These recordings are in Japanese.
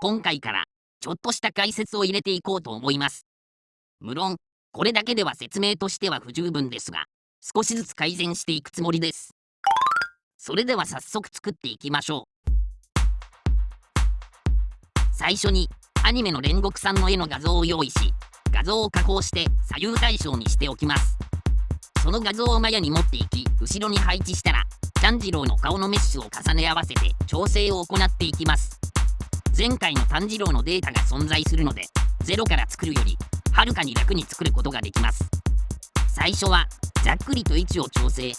今回からちょっとした解説を入れていこうと思います。無論、これだけでは説明としては不十分ですが、少しずつ改善していくつもりです。それでは早速作っていきましょう。最初にアニメの煉獄さんの絵の画像を用意し、画像を加工して左右対称にしておきます。その画像をマヤに持っていき、後ろに配置したら、ちゃんじろうの顔のメッシュを重ね合わせて調整を行っていきます。前回の炭治郎のデータが存在するので、ゼロから作るよりはるかに楽に作ることができます。最初はざっくりと位置を調整。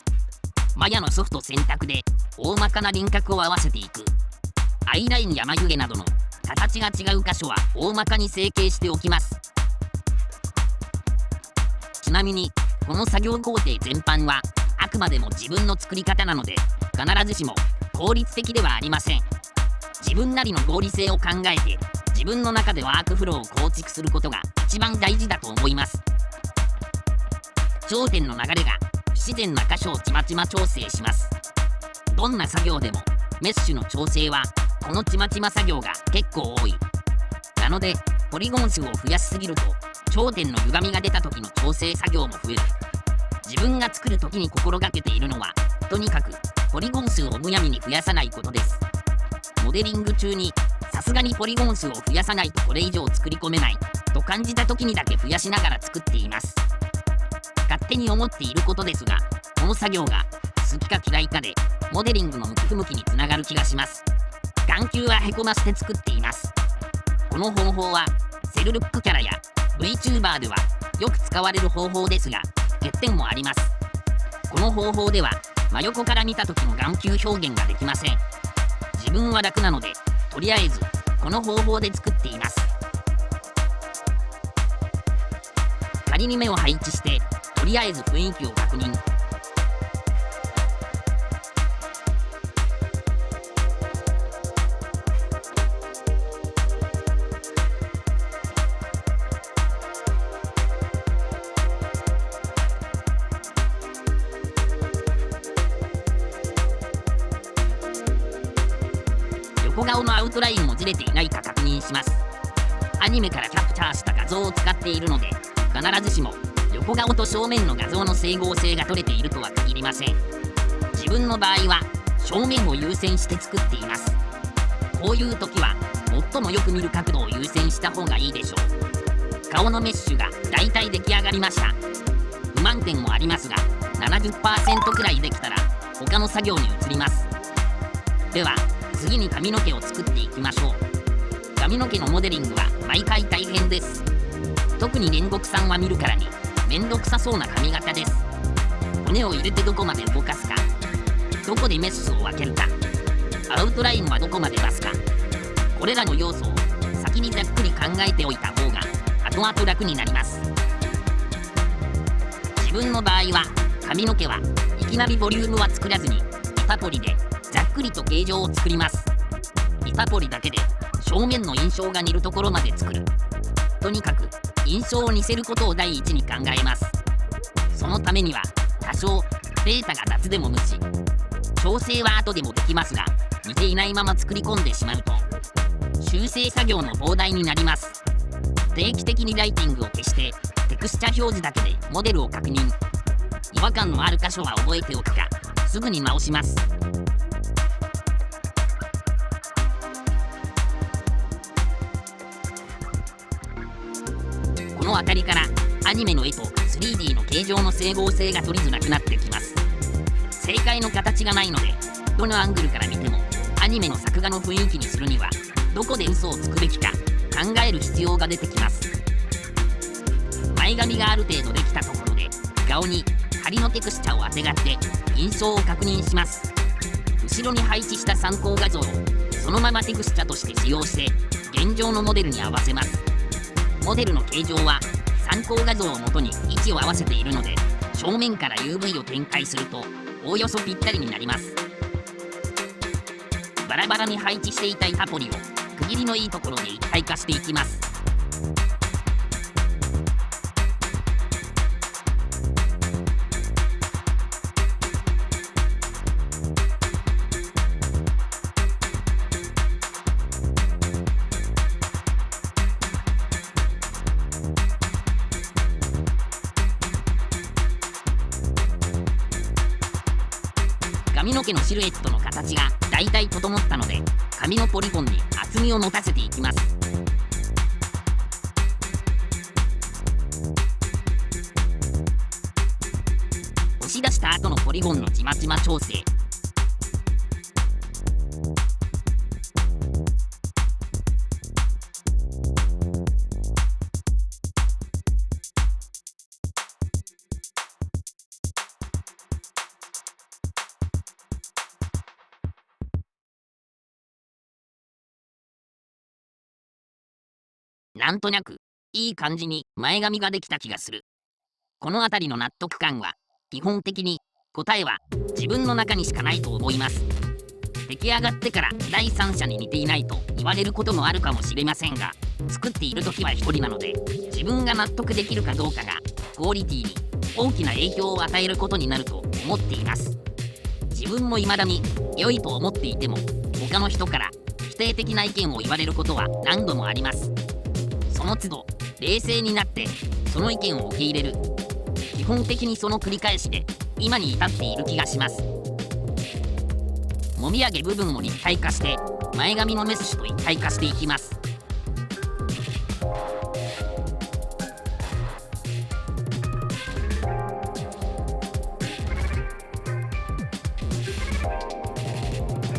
マヤのソフト選択で大まかな輪郭を合わせていく。アイラインや眉毛などの形が違う箇所は大まかに成形しておきます。ちなみにこの作業工程全般はあくまでも自分の作り方なので、必ずしも効率的ではありません。自分なりの合理性を考えて、自分の中でワークフローを構築することが一番大事だと思います。頂点の流れが不自然な箇所をちまちま調整します。どんな作業でもメッシュの調整はこのちまちま作業が結構多い。なのでポリゴン数を増やしすぎると頂点の歪みが出た時の調整作業も増える。自分が作る時に心がけているのは、とにかくポリゴン数をむやみに増やさないことです。モデリング中にさすがにポリゴン数を増やさないとこれ以上作り込めないと感じた時にだけ増やしながら作っています。勝手に思っていることですが、この作業が好きか嫌いかでモデリングの向き不向きにつながる気がします。眼球はへこませて作っています。この方法はセルルックキャラや VTuber ではよく使われる方法ですが、欠点もあります。この方法では真横から見た時の眼球表現ができません。自分は楽なので、とりあえずこの方法で作っています。仮に目を配置して、とりあえず雰囲気を確認。横顔のアウトラインもずれていないか確認します。アニメからキャプチャーした画像を使っているので、必ずしも横顔と正面の画像の整合性が取れているとは限りません。自分の場合は正面を優先して作っています。こういう時は最もよく見る角度を優先した方がいいでしょう。顔のメッシュがだいたい出来上がりました。不満点もありますが、70% くらいできたら他の作業に移ります。では次に髪の毛を作っていきましょう。髪の毛のモデリングは毎回大変です。特に煉獄さんは見るからにめんどくさそうな髪型です。骨を入れてどこまで動かすか、どこでメッシュを分けるか、アウトラインはどこまで出すか、これらの要素を先にざっくり考えておいた方が後々楽になります。自分の場合は髪の毛はいきなりボリュームは作らずに板取りでざっくりと形状を作ります。板取りだけで正面の印象が似るところまで作る。とにかく印象を似せることを第一に考えます。そのためには多少データが雑でも無視。調整は後でもできますが、似ていないまま作り込んでしまうと修正作業の膨大になります。定期的にライティングを消してテクスチャ表示だけでモデルを確認。違和感のある箇所は覚えておくか、すぐに直します。この辺りからアニメの絵と 3D の形状の整合性が取りづらくなってきます。正解の形がないので、どのアングルから見てもアニメの作画の雰囲気にするにはどこで嘘をつくべきか考える必要が出てきます。前髪がある程度できたところで、顔に仮のテクスチャをあてがって印象を確認します。後ろに配置した参考画像をそのままテクスチャとして使用して現状のモデルに合わせます。モデルの形状は参考画像をもとに位置を合わせているので、正面から UV を展開するとおおよそぴったりになります。バラバラに配置していた板ポリを区切りのいいところで一体化していきます。の毛のシルエットの形がだいたい整ったので、髪のポリゴンに厚みを持たせていきます。押し出した後のポリゴンのちまちま調整。なんとなくいい感じに前髪ができた気がする。この辺りの納得感は基本的に答えは自分の中にしかないと思います。出来上がってから第三者に似ていないと言われることもあるかもしれませんが、作っている時は一人なので、自分が納得できるかどうかがクオリティに大きな影響を与えることになると思っています。自分も未だに良いと思っていても、他の人から否定的な意見を言われることは何度もあります。その都度冷静になってその意見を受け入れる。基本的にその繰り返しで今に至っている気がします。もみあげ部分も立体化して前髪のメッシュと一体化していきます。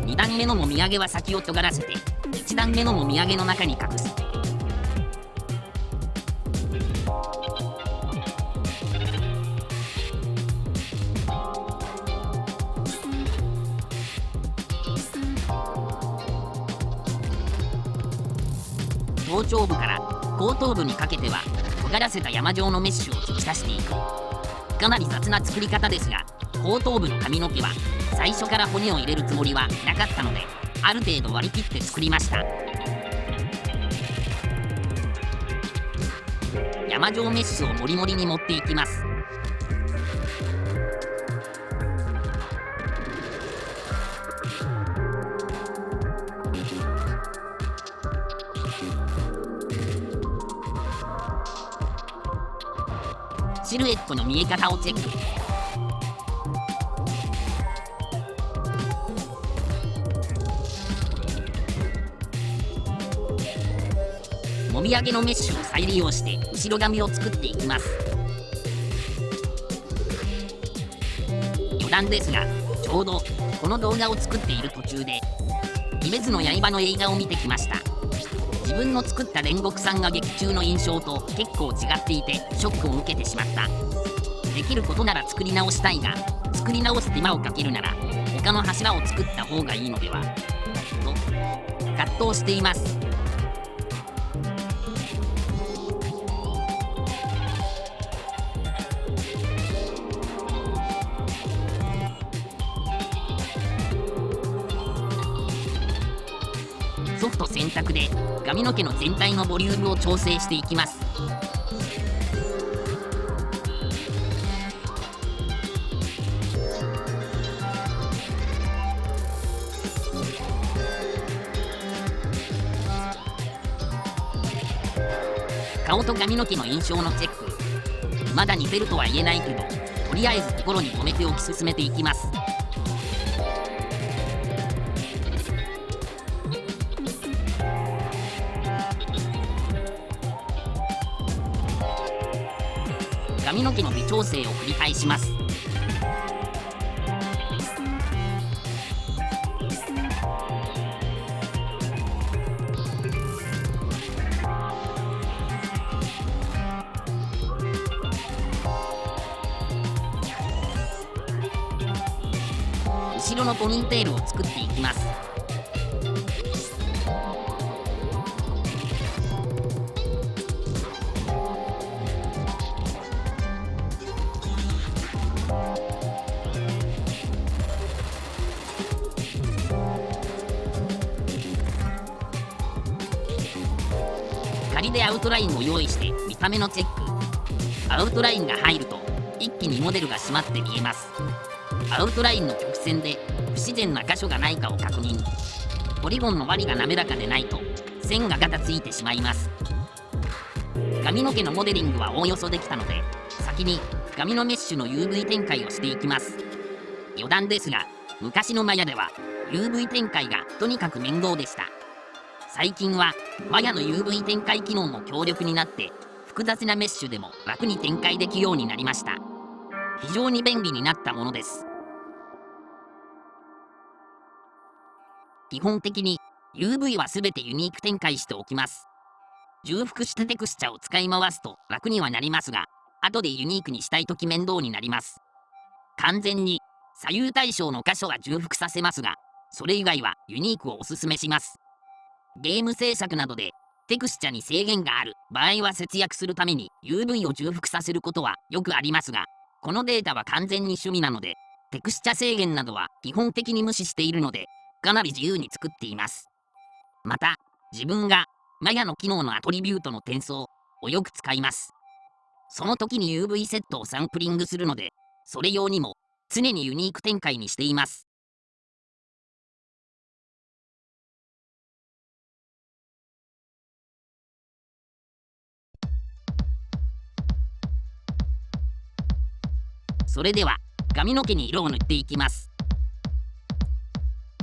2段目のもみあげは先を尖らせて1段目のもみあげの中に隠す。頭頂部から後頭部にかけては尖らせた山状のメッシュを突き刺していく。かなり雑な作り方ですが、後頭部の髪の毛は最初から骨を入れるつもりはなかったので、ある程度割り切って作りました。山状メッシュをモリモリに持っていきます。シルエットの見え方をチェック。もみあげのメッシュを再利用して後ろ髪を作っていきます。余談ですが、ちょうどこの動画を作っている途中で「鬼滅の刃」の映画を見てきました。自分の作った煉獄さんが劇中の印象と結構違っていてショックを受けてしまった。できることなら作り直したいが、作り直す手間をかけるなら他の柱を作った方がいいのではと葛藤しています。ソフト選択で髪の毛の全体のボリュームを調整していきます。顔と髪の毛の印象のチェック。まだ似てるとは言えないけど、とりあえず心に留めておき進めていきます。髪の毛の微調整を繰り返します。後ろのポニーテールを作っていきます。仮でアウトラインを用意して見た目のチェック。アウトラインが入ると一気にモデルが締まって見えます。アウトラインの曲線で不自然な箇所がないかを確認。ポリゴンの割りが滑らかでないと線がガタついてしまいます。髪の毛のモデリングはおおよそできたので、先に髪のメッシュの UV 展開をしていきます。余談ですが、昔のマヤでは UV 展開がとにかく面倒でした。最近はマヤの UV 展開機能も強力になって複雑なメッシュでも楽に展開できるようになりました。非常に便利になったものです。基本的に UV は全てユニーク展開しておきます。重複したテクスチャを使い回すと楽にはなりますが、後でユニークにしたいとき面倒になります。完全に左右対称の箇所は重複させますが、それ以外はユニークをおすすめします。ゲーム制作などでテクスチャに制限がある場合は節約するために UV を重複させることはよくありますが、このデータは完全に趣味なので、テクスチャ制限などは基本的に無視しているので、かなり自由に作っています。また、自分がマヤの機能のアトリビュートの転送をよく使います。その時に UV セットをサンプリングするので、それ用にも常にユニーク展開にしています。それでは髪の毛に色を塗っていきます。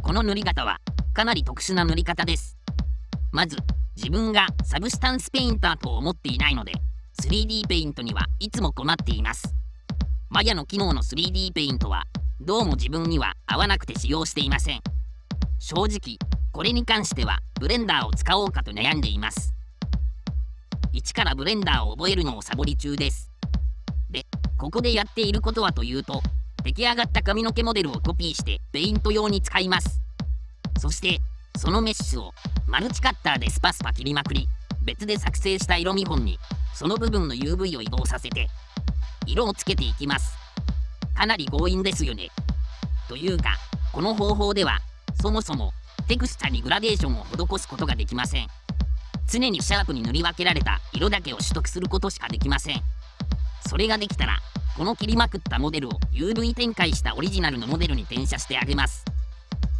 この塗り方はかなり特殊な塗り方です。まず自分がサブスタンスペインターと思っていないので 3D ペイントにはいつも困っています。マヤの機能の 3D ペイントはどうも自分には合わなくて使用していません。正直これに関してはブレンダーを使おうかと悩んでいます。一からブレンダーを覚えるのをサボり中です。で、ここでやっていることはというと、出来上がった髪の毛モデルをコピーしてペイント用に使います。そしてそのメッシュをマルチカッターでスパスパ切りまくり、別で作成した色見本にその部分の UV を移動させて色をつけていきます。かなり強引ですよね。というか、この方法ではそもそもテクスチャにグラデーションを施すことができません。常にシャープに塗り分けられた色だけを取得することしかできません。それができたら、この切りまくったモデルを UV 展開したオリジナルのモデルに転写してあげます。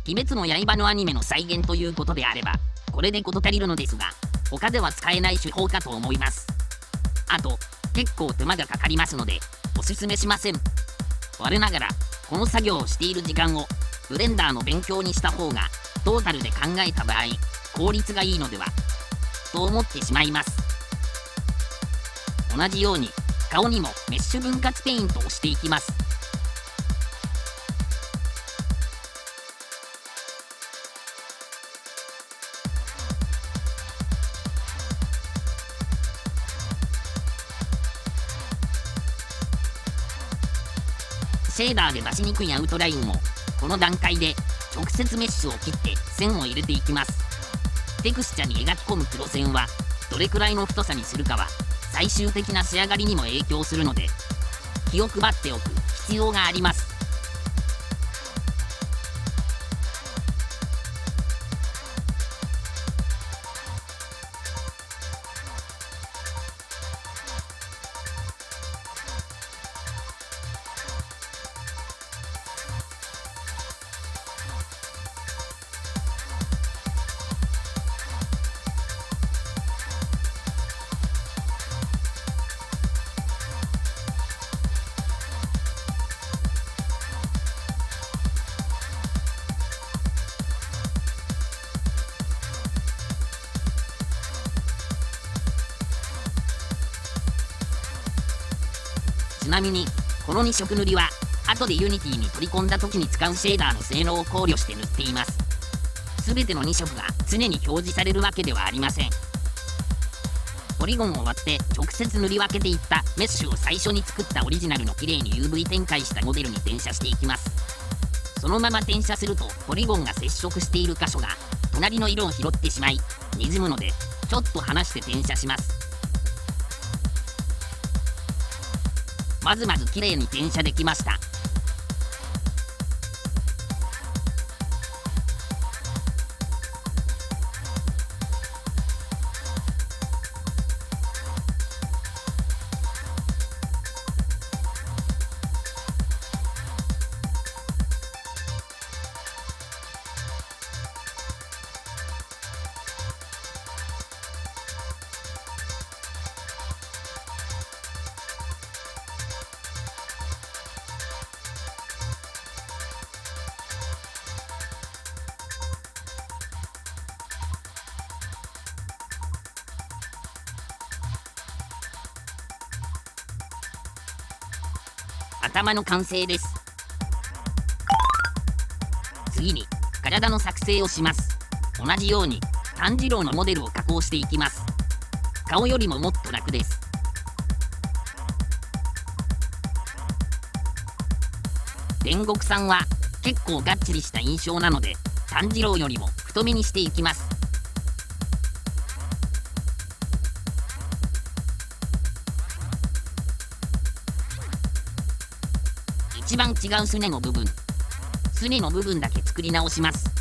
鬼滅の刃のアニメの再現ということであれば、これで事足りるのですが、他では使えない手法かと思います。あと、結構手間がかかりますので、おすすめしません。我ながら、この作業をしている時間を、ブレンダーの勉強にした方が、トータルで考えた場合、効率がいいのでは、と思ってしまいます。同じように、顔にもメッシュ分割ペイントをしていきます。シェーダーで出しにくいアウトラインもこの段階で直接メッシュを切って線を入れていきます。テクスチャに描き込む黒線はどれくらいの太さにするかは最終的な仕上がりにも影響するので気を配っておく必要があります。ちなみにこの2色塗りは後で Unity に取り込んだ時に使うシェーダーの性能を考慮して塗っています。全ての2色が常に表示されるわけではありません。ポリゴンを割って直接塗り分けていったメッシュを最初に作ったオリジナルの綺麗に UV 展開したモデルに転写していきます。そのまま転写するとポリゴンが接触している箇所が隣の色を拾ってしまい滲むのでちょっと離して転写します。まず綺麗に転写できました。頭の完成です。次に体の作成をします。同じように炭治郎のモデルを加工していきます。顔よりももっと楽です。煉獄さんは結構がっちりした印象なので、炭治郎よりも太めにしていきます。一番違うすねの部分だけ作り直します。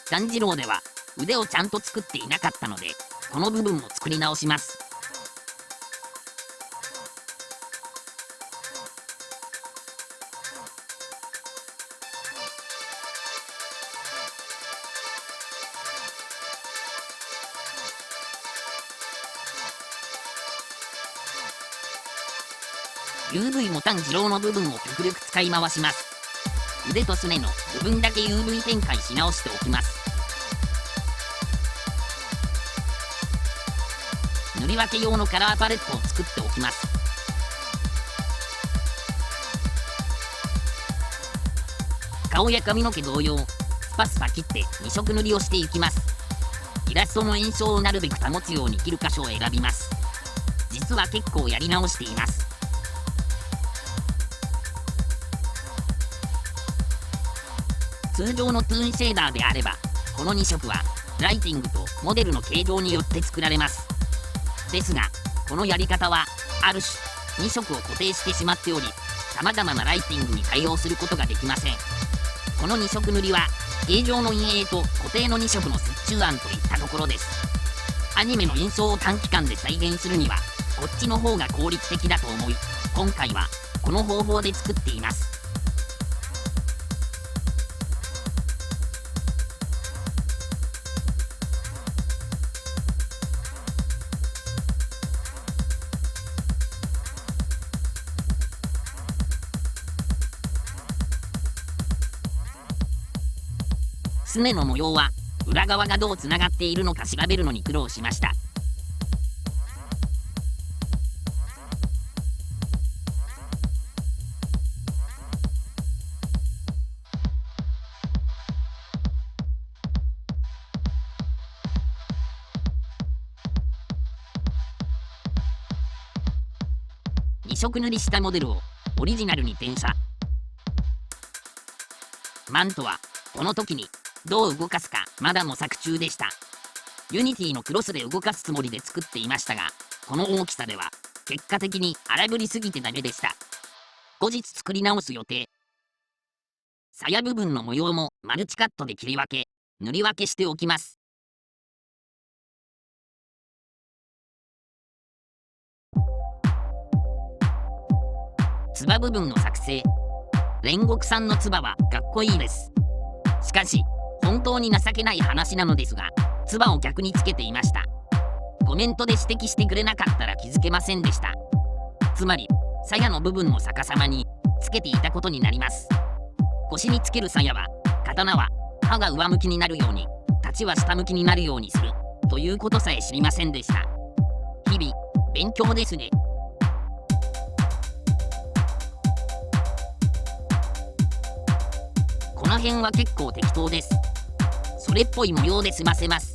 炭治郎では腕をちゃんと作っていなかったので、この部分も作り直します。UV も炭治郎の部分を極力使い回します。腕とすねの部分だけ UV 展開し直しておきます。塗り分け用のカラーパレットを作っておきます。顔や髪の毛同様、スパスパ切って2色塗りをしていきます。イラストの印象をなるべく保つように切る箇所を選びます。実は結構やり直しています。通常のトゥーンシェーダーであれば、この2色はライティングとモデルの形状によって作られます。ですが、このやり方はある種2色を固定してしまっており、様々なライティングに対応することができません。この2色塗りは形状の陰影と固定の2色の折衷案といったところです。アニメの印象を短期間で再現するにはこっちの方が効率的だと思い、今回はこの方法で作っています。すねの模様は裏側がどうつながっているのか調べるのに苦労しました。2色塗りしたモデルをオリジナルに転写。マントはこの時にどう動かすかまだ模索中でした。ユニティのクロスで動かすつもりで作っていましたが、この大きさでは結果的に荒ぶりすぎてダメでした。後日作り直す予定。鞘部分の模様もマルチカットで切り分け、塗り分けしておきます。つば部分の作成。煉獄さんのつばはかっこいいです。しかし本当に情けない話なのですが、つばを逆につけていました。コメントで指摘してくれなかったら気づけませんでした。つまり鞘の部分を逆さまにつけていたことになります。腰につける鞘は刀は刃が上向きになるように、太刀は下向きになるようにするということさえ知りませんでした。日々勉強ですね。この辺は結構適当です。それっぽい模様で済ませます。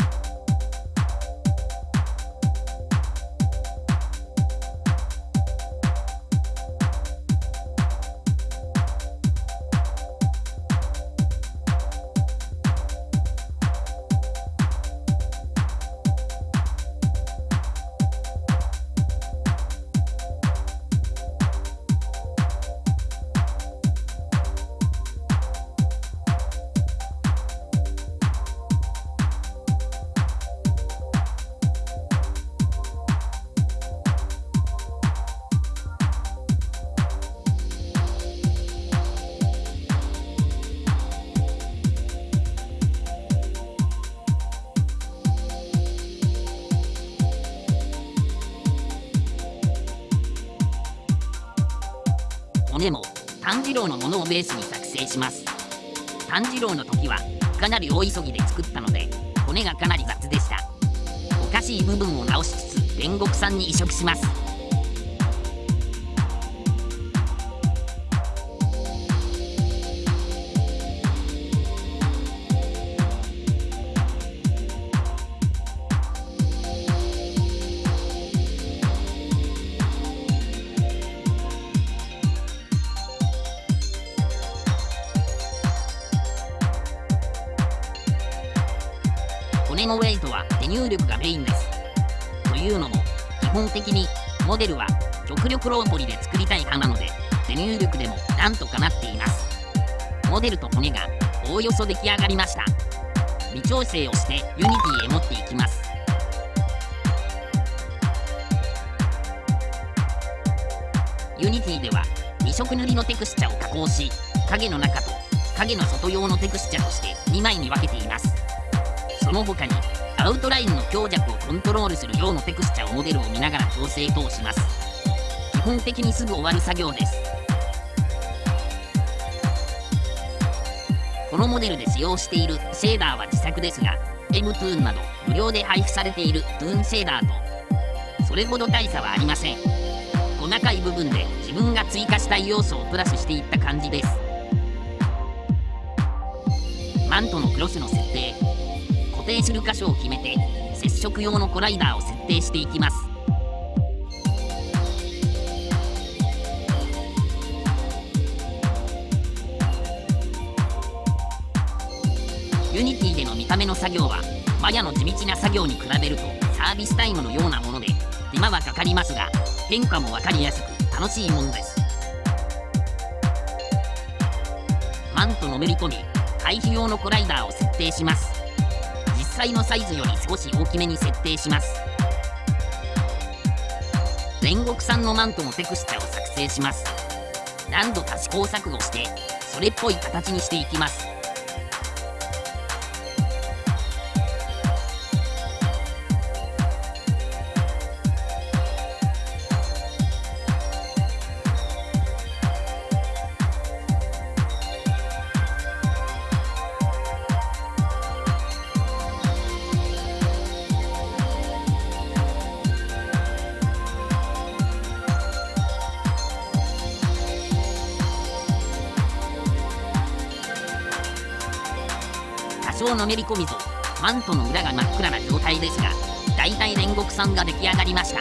骨も炭治郎のものをベースに作成します。炭治郎の時はかなり大急ぎで作ったので骨がかなり雑でした。おかしい部分を直しつつ煉獄さんに移植します。骨のウェイトは手入力がメインです。というのも基本的にモデルは極力ローポリで作りたい派なので手入力でもなんとかなっています。モデルと骨がおおよそ出来上がりました。微調整をしてユニティへ持っていきます。ユニティでは2色塗りのテクスチャを加工し、影の中と影の外用のテクスチャとして2枚に分けています。その他にアウトラインの強弱をコントロールする用のテクスチャをモデルを見ながら調整等します。基本的にすぐ終わる作業です。このモデルで使用しているシェーダーは自作ですが、Webtoon など無料で配布されているトゥーンシェーダーとそれほど大差はありません。細かい部分で自分が追加したい要素をプラスしていった感じです。マントのクロスの設定、固定する箇所を決めて接触用のコライダーを設定していきます。ユニティでの見た目の作業はマヤの地道な作業に比べるとサービスタイムのようなもので手間はかかりますが変化も分かりやすく楽しいものです。マントのめり込み、回避用のコライダーを設定します。実際のサイズより少し大きめに設定します。煉獄さんのマントのテクスチャを作成します。何度か試行錯誤してそれっぽい形にしていきます。多少のめり込みとマントの裏が真っ暗な状態ですが、だいたい煉獄さんが出来上がりました。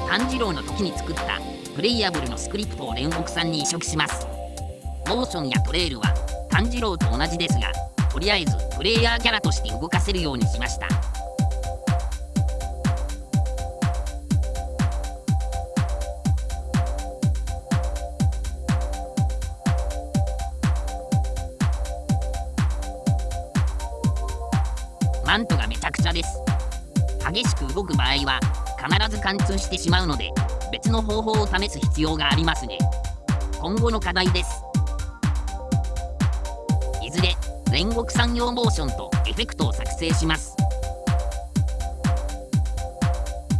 炭治郎の時に作ったプレイヤブルのスクリプトを煉獄さんに移植します。モーションやトレイルは炭治郎と同じですが、とりあえずプレイヤーキャラとして動かせるようにしました。マントがめちゃくちゃです。激しく動く場合は必ず貫通してしまうので別の方法を試す必要がありますね。今後の課題です。いずれ煉獄さん用モーションとエフェクトを作成します。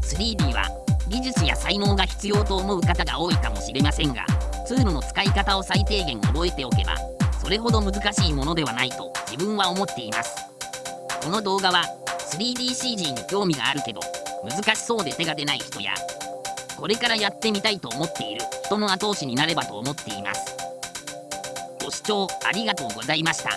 3D は技術や才能が必要と思う方が多いかもしれませんが、ツールの使い方を最低限覚えておけばそれほど難しいものではないと自分は思っています。この動画は 3DCG に興味があるけど難しそうで手が出ない人やこれからやってみたいと思っている人の後押しになればと思っています。ご視聴ありがとうございました。